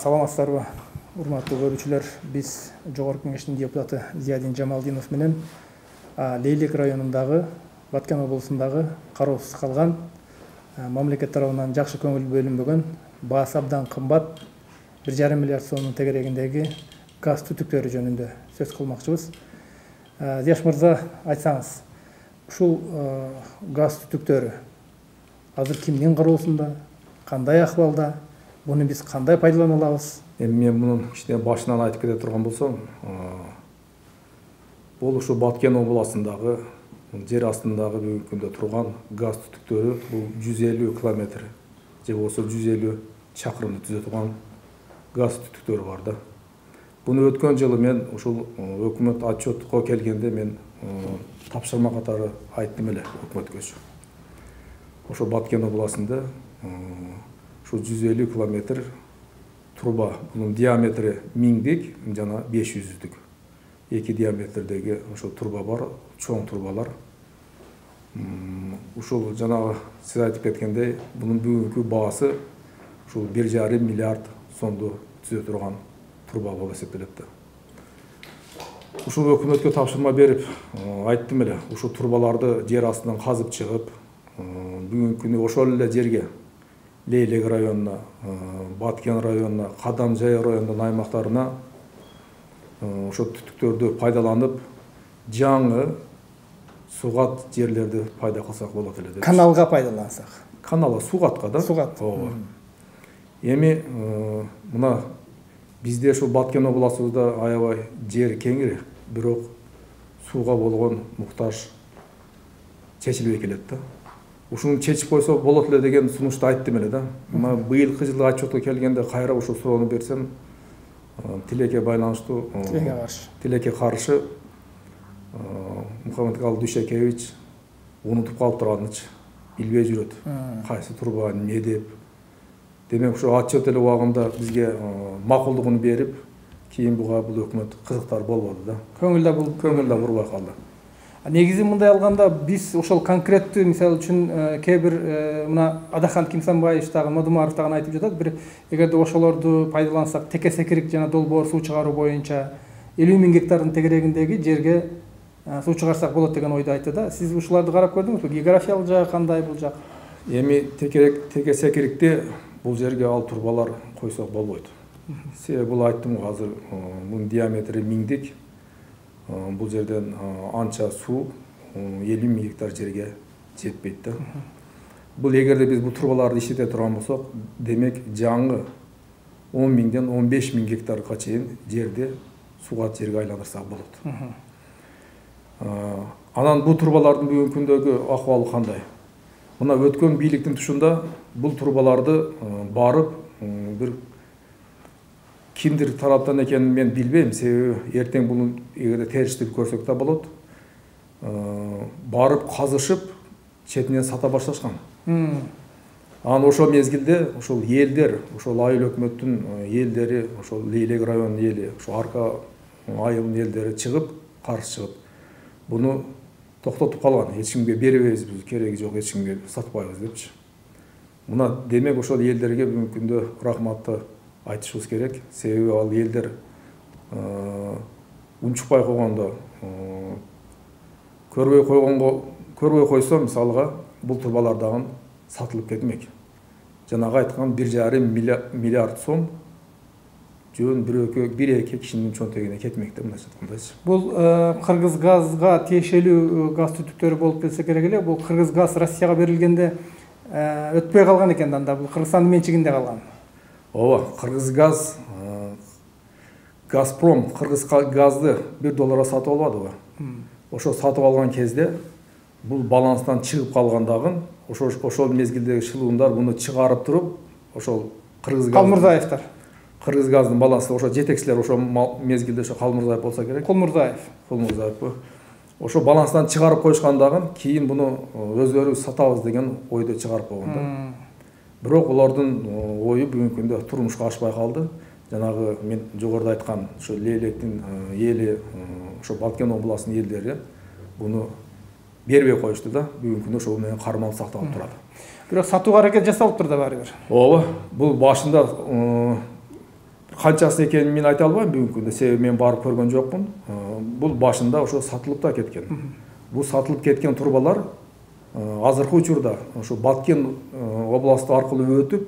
Саламатсыздарбы, урматтуу көрүүчүлөр. Биз Жогорку Кеңештин депутаты Зиядин Жамалдинов менен Лейлек районундагы, Баткен облусундагы кароосуз калган, мамлекет тарабынан жакшы көңүл бөлүнбөгөн, баасы абдан кымбат 1,5 миллиард сомдун тегерегиндеги газ түтүктөрү жөнүндө сөз кылмакчыбыз. Зияш мырза, айтсаңыз, ушул газ түтүктөрү азыр кимдин кароосунда, кандай акыбалда? Bunu biz qanday пайдалана алабыз? Мен мунун кичине башынан айтып кете турган болсом, бул ушу Баткен областындагы жер астындагы бүгүнкү күндө турган газ түтүктөрү бул 150 километр же болбосо 150 чакырымды түзө турган газ түтүктөрү бар да. Буну өткөн жылы мен ушул өкмөт отчетко келгенде мен тапшырма катары айттым эле өкмөткө. Ошо Баткен областында 150 километр труба, bunun диаметри 1000'dik, жана 500'dük. Эки диаметрдеги ошо труба бар, чоң трубалар. Ушул жанагы сиз айтып кеткендей, bunun бүгүнкү баасы ушул 1,5 миллиард сомду түзө турган труба болуп эсептелет. Ушул өкмөткө тапшырма берип, айттым эле, ушул трубаларды жер астынан казып чыгып, бүгүнкү күнү ошол эле жерге Лейлек районуна, Баткен районуна, Кадамжай районунун аймактарына ошо түтүктөрдү пайдаланып, жаңы сугат жерлерди пайда кылсак болот эле деп. Каналга пайдалансак. Каналга, сугатка да? Сугат. Эми мына бизде ошо Баткен областыбызда аябай жер кеңири, бирок сууга болгон муктаж чечилбей келет да. Ушуну чечип койсо болот эле деген сунушту айттым эле да. Мына быйылкы жылы отчетко келгенде кайра ушул суроону берсем, тилекке байланыштуу, тилекке каршы Мухаммедкалый Дүйшөкевич унутуп калып турганычы, билбей жүрөт. Кайсы труба, эмне деп. Демек ошо отчет эле убагында бизге макулдугун берип, кийин буга бул өкмөт кызыктар болбоду да. Көңүл бурбай калды. Негизи мындай алганда биз ошол конкреттүү мисалы үчүн кээ бир мына Адахан Кимсанбаев дагы, Модумаров дагы айтып жатат, бир эгерде ошолорду пайдалансак, теке секирик жана долбоор суу чыгаруу боюнча 50 000 гектардын тегерегиндеги жерге суу чыгарсак болот деген ойду айтты да. Сиз ушуларды карап көрдүңүзбү? Географиялык жагы кандай бул жак? Эми теке секирикте бул жерге ал турбалар койсок болбойт. Себеби бул айттым го, азыр мунун диаметри 1000'dik. Бул жерден анча суу 50 000 гектар жерге жетпейт да. Бул эгерде биз бул турбаларды иштете турган болсок, демек жаңы 10 000'ден 15 000 гектарга чейин жерди сугат жерге айландырсак болот. Анан бул турбалардын бүгүнкү күндөгү акыбалы кандай? Мына өткөн бийликтин тушунда бул турбаларды барып бир кимдир тараптан экенин мен билбейм, себеби эртең бунун эгерде териштирип көрсөк да болот. Барып казышып, четинен сата башташкан. Анан ошол мезгилде ошол элдер, ошол айыл өкмөттүн элдери, ошол Лейлек районунун эли, ошол арка айылдын элдери чыгып, каршы чыгып, буну токтотуп калган. Эч кимге беребейбиз, биз кереги жок, эч кимге сатпайбыз депчи. Мына демек ошол элдерге бүгүнкү күндө рахматты айтышыбыз керек. Себеби ал элдер унчукпай койгондо, көрбөй койсо, мисалга бул турбалар дагы сатылып кетмек. Жанагы айткан 1,5 миллиард сом жөн бир-эки кишинин чөнтөгүнө кетмек деп мындайча айткандайчы. Бул Кыргыз газга тиешелүү газ түтүктөрү болуп келсе керек эле. Бул Кыргыз газ Россияга берилгенде өтпөй калган экен анда, бул Кыргызстандын менчигинде калган. Ооба, Кыргыз газ, Газпром Кыргыз газды $1 сатып албадыбы? Ошо сатып алган кезде бул баланстан чыгып калгандагын, ошол мезгилдеги шылуундар буну чыгарып туруп, ошол Кыргыз газ Калмурзаевдер. Кыргыз газдын балансы, ошо жетекчилер ошол мезгилде ошо Калмурзаев болсо керек. Кулмурзаев. Ошо баланстан чыгарып коюшкандагын, кийин буну өздөрүбүз сатабыз деген ойдо чыгарып койгон да. Бирок улардын ою бүгүнкү күндө турмушка ашпай калды. Жанагы мен жогоруда айткан ошо Лейлектин эли, ошо Баткен областынын элдери буну бербей коюшту да. Бүгүнкү күндө ошол менен кармалып сакталып турат. Бирок сатууга аракет жасалыптыр да баары бир. Ооба, бул башында Канчасы экенин мен айта албайм бүгүнкү күндө, себеби мен барып көргөн жокмун. Бул башында ошо сатылып да кеткен. Бул сатылып кеткен турбалар азыркы учурда ошо Баткен областы аркылуу өтүп,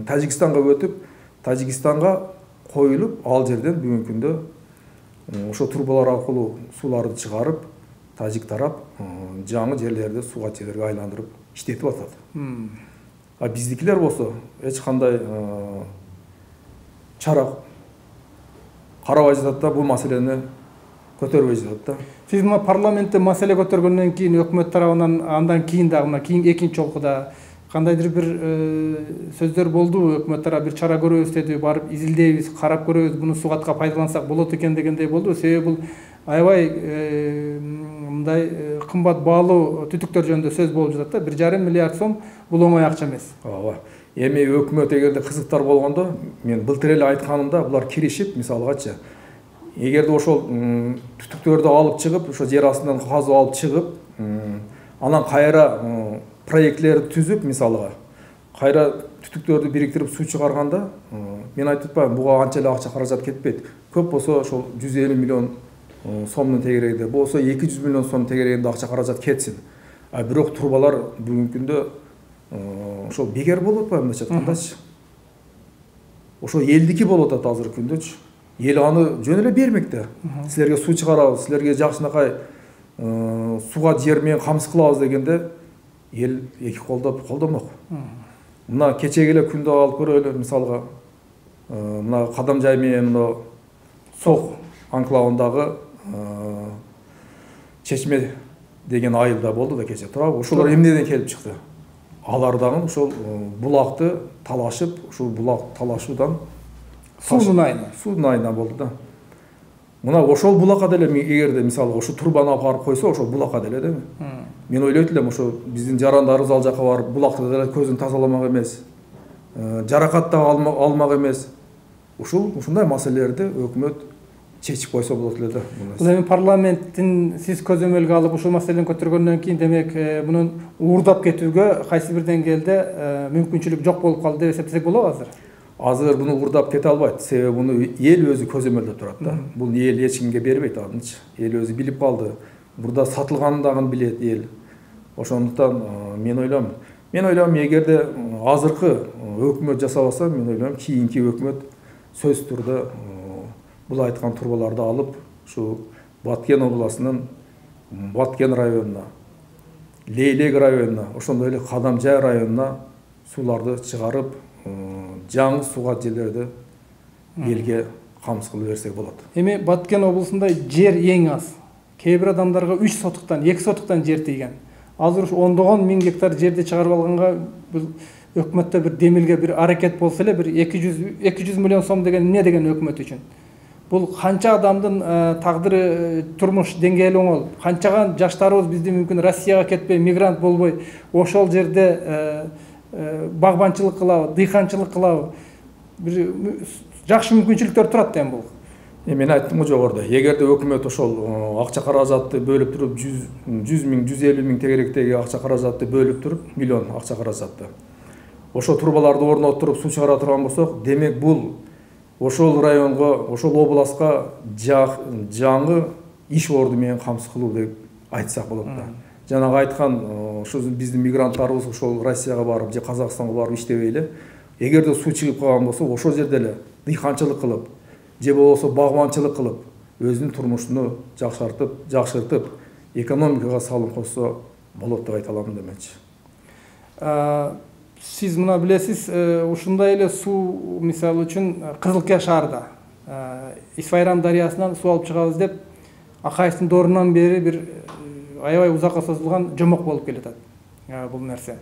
Тажикстанга өтүп, Тажикстанга коюлуп, ал жерден бүгүнкү күндө ошо турбалар аркылуу сууларды чыгарып, тажик тарап жаңы жерлерди сууга жерлерге айландырып иштетип атат. А биздикилер болсо эч кандай чара карабай жатат да, бул маселени көтөрбөй жатат да. Сиз мына парламентте маселе көтөргөндөн кийин өкмөт тарабынан андан кийин дагы мына экинчи чолкуда кандайдыр бир сөздөр болдубу? Өкмөт тарабы бир чара көрөбүз деди, барып изилдейбиз, карап көрөбүз, буну сугатка пайдалансак болот экен дегендей болду. Себеби бул аябай мындай кымбат баалуу түтүктөр жөнүндө сөз болуп жатат да. 1,5 миллиард сом бул оңой акча эмес. Ооба. Эми өкмөт эгерде кызыктар болгондо, мен былтыр эле айтканымда, булар киришип, мисалгачы, эгерде ошол түтүктөрдү алып чыгып, ошо жер астынан казып алып чыгып, анан кайра проектлерди түзүп, мисалга, кайра түтүктөрдү бириктирип суу чыгарганда, мен айтып атпайм, буга анча эле акча каражат кетпейт. Көп болсо ошол 150 миллион сомдун тегерегинде, болсо 200 миллион сом тегерегинде акча каражат кетсин. А бирок турбалар бүгүнкү күндө ошол бекер болуп атпайбы мындайча айткандачы. Ошо элдики болуп атат азыркы күндөчү. Эл аны жөн эле бермек да. Силерге суу чыгарабыз, силерге жакшынакай сууга жер менен камсыз кылабыз дегенде эл эки колдоп колдомок. Мына кечеги эле күндө алып көрөлү, мисалга, мына Кадамжай менен мына Сок анклавындагы Чечме деген айылда болду да кече, туурабы? Ошолор эмнеден келип чыкты? Алар дагы ошол булакты талашып, ушул булак талашуудан суунун айынан болду да. Мына ошол булакка деле эгерде мисалга ошо турбаны апарып койсо, ошол булакка деле деби? Мен ойлойт элем, ошо биздин жарандарыбыз ал жака барып булакты деле көзүн тазаламак эмес, жаракат да алмак эмес. Ушундай маселелерди өкмөт чечип койсо болот эле да. Бул эми парламенттин сиз көзөмөлгө алып ушул маселени көтөргөндөн кийин, демек мунун уурдап кетүүгө кайсы бир деңгээлде мүмкүнчүлүк жок болуп калды деп эсептесек болобу азыр? Азыр буну уурдап кете албайт, себеби буну эл өзү көзөмөлдөп турат да. Бул эл эч кимге бербейт анычы. Эл өзү билип калды. Бурда сатылганын дагы билет эл. Ошондуктан мен ойлойм, эгерде азыркы өкмөт жасабаса, мен ойлойм, кийинки өкмөт сөзсүз түрдө бул айткан турбаларды алып, ушу Баткен областынын Баткен районуна, Лейлек районуна, ошондой эле Кадамжай районуна сууларды чыгарып, жаңы сууга жерлерди элге камсыз кылып берсек болот. Эми Баткен облусунда жер эң аз. Кээ бир адамдарга 3 сотуктан, 2 сотуктан жер тийген. Азыр ушу 10 миң гектар жерди чыгарып алганга бул өкмөттө бир демилге бир аракет болсо эле, бир 200 миллион сом деген эмне деген өкмөт үчүн? Бул канча адамдын тагдыры, турмуш деңгээли оңолуп, канчаган жаштарыбыз бизди мүмкүн Россияга кетпей, мигрант болбой, ошол жерде багбанчылык кылабы, дыйканчылык кылабы, бир жакшы мүмкүнчүлүктөр турат да эми бул. Мен айттым го жогоруда, эгерде өкмөт ошол акча каражатты бөлүп туруп, 100 миң, 150 миң тегеректеги акча каражатты бөлүп туруп, миллион акча каражатты, ошо турбаларды орнотуруп суу чыгара турган болсок, демек бул ошол районго, ошол областка жаңы иш орду менен камсыз кылуу деп айтсак болот да. Жанагы айткан ошо биздин мигранттарыбыз ошол Россияга барып же Казакстанга барып иштебей эле, эгерде суу чыгып калган болсо, ошол жерде эле дыйканчылык кылып, же болбосо багбанчылык кылып, өзүнүн турмушуну жакшыртып, экономикага салым кошсо болот деп айта алам демекчи. Сиз мына билесиз, ушундай эле суу мисалы үчүн Кызылкия шаарда Исфайрам дарыясынан суу алып чыгабыз деп Акаевдин доорунан бери бир аябай узакка созулган жомок болуп келатат бул нерсе.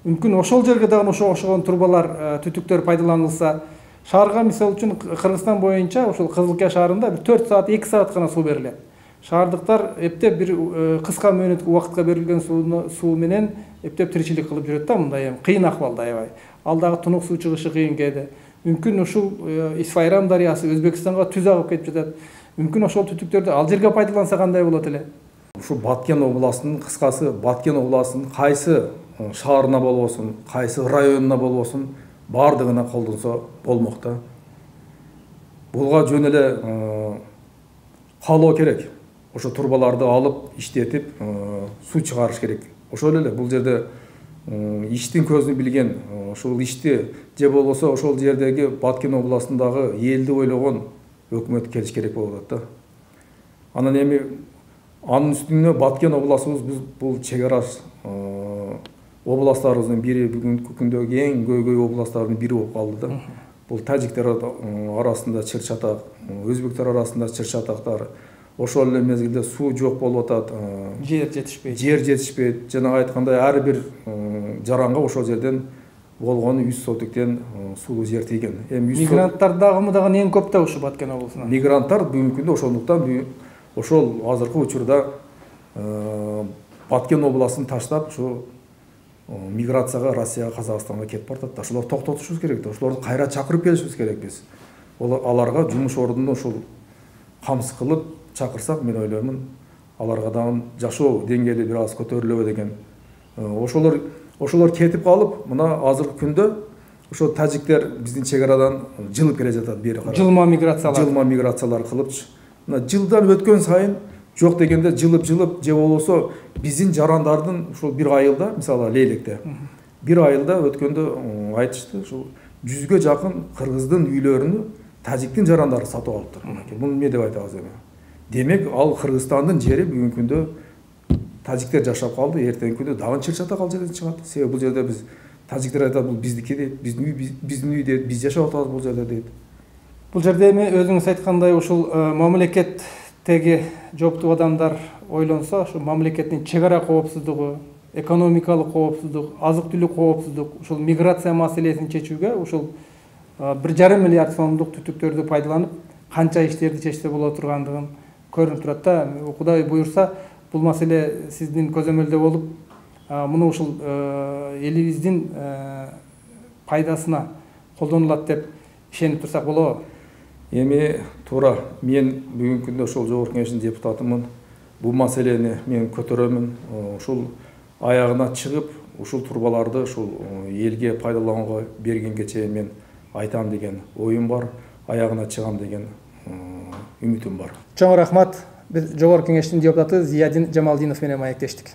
Мүмкүн ошол жерге дагы ошогон турбалар, түтүктөр пайдаланылса, шаарга мисалы үчүн Кыргызстан боюнча ошол Кызылкия шаарында бир 4 саат, 2 саат гана суу берилет. Шаардыктар эптеп бир кыска мөөнөттүк убакытка берилген суу менен эптеп тиричилик кылып жүрөт да, мындай эми кыйын акыбалда аябай. Ал дагы тунук суу чыгышы кыйын кээде. Мүмкүн ушул Исфайрам дарыясы Өзбекстанга түз агып кетип жатат. Мүмкүн ошол түтүктөрдү ал жерге пайдаланса кандай болот эле? Ушу Баткен областынын, кыскасы Баткен областынын кайсы шаарына болбосун, кайсы районуна болбосун, бардыгына колдонсо болмок да. буга жөн эле каалоо керек. Ошо турбаларды алып иштетип суу чыгарыш керек. Ошол эле бул жерде иштин көзүн билген, ошол ишти же болбосо ошол жердеги Баткен областындагы элди ойлогон өкмөт келиш керек болуп атат да. Анан эми анын үстүнө Баткен областыбыз бул чек ара областтарыбыздын бири, бүгүнкү күндөгү эң көйгөй областтардын бири болуп калды да. Бул тажиктер арасында чыр-чатак, өзбектер арасында чыр-чатактар, ошол эле мезгилде суу жок болуп атат, жер жетишпейт. Жана айткандай ар бир жаранга ошол жерден болгону 100 сотиктен суу жер тийген. Мигранттарды агымы эң көп да ушу Баткен облусунда. Мигранттар бүгүнкү күндө ошондуктан ошол азыркы учурда Баткен областын таштап ушу миграцияга Россияга, Казакстанга кетип баратат да. Ошолорду токтотушубуз керек да. Ошолорду кайра чакырып келишибиз керек биз. Аларга жумуш ордунду ошол камсыз кылып чакырсак, мен ойлоймун, аларга дагы жашоо деңгээли бир аз көтөрүлөбү деген. Ошолор кетип калып, мына азыркы күндө ошо тажиктер биздин чек арадан жылып келе жатат бери карап. Жылма миграциялар кылыпчы. Мына жылдан өткөн сайын жок дегенде жылып же болбосо биздин жарандардын ушул бир айылда, мисалы Лейлекте, бир айылда өткөндө айтышты, ушул 100ге жакын кыргыздын үйлөрүнү тажиктин жарандары сатып алыптыр. Муну эмне деп айтабыз эми? Демек, ал Кыргызстандын жери бүгүнкү күндө тажиктер жашап калды, эртеңки күндө дагы чыр-чатак ал жерден чыгат. Себеби бул жерде биз тажиктер айтат, бул биздики дейт, биздин үй дейт, биз жашап атабыз бул жерде дейт. Бул жерде эми өзүңүз айткандай ушул мамлекеттеги жооптуу адамдар ойлонсо, ушул мамлекеттин чек ара коопсуздугу, экономикалык коопсуздук, азык-түлүк коопсуздук, ушул миграция маселесин чечүүгө ушул 1,5 миллиард сомдук түтүктөрдү пайдаланып канча иштерди чечсе боло тургандыгын көрүнүп турат да. Кудай буюрса, бул маселе сиздин көзөмөлдө болуп, муну ушул элибиздин пайдасына колдонулат деп ишенип турсак болобу? Эми туура, мен бүгүнкү күндө ошол жогорку кеңештин депутатымын. Бул маселени мен көтөрөмүн. Ушул аягына чыгып, ушул турбаларды ушул элге пайдаланууга бергенге чейин мен айтам деген оюм бар, аягына чыгам деген үмүтүм бар. Чоң рахмат. Биз жогорку кеңештин депутаты Зиядин Жамалдинов менен маектештик.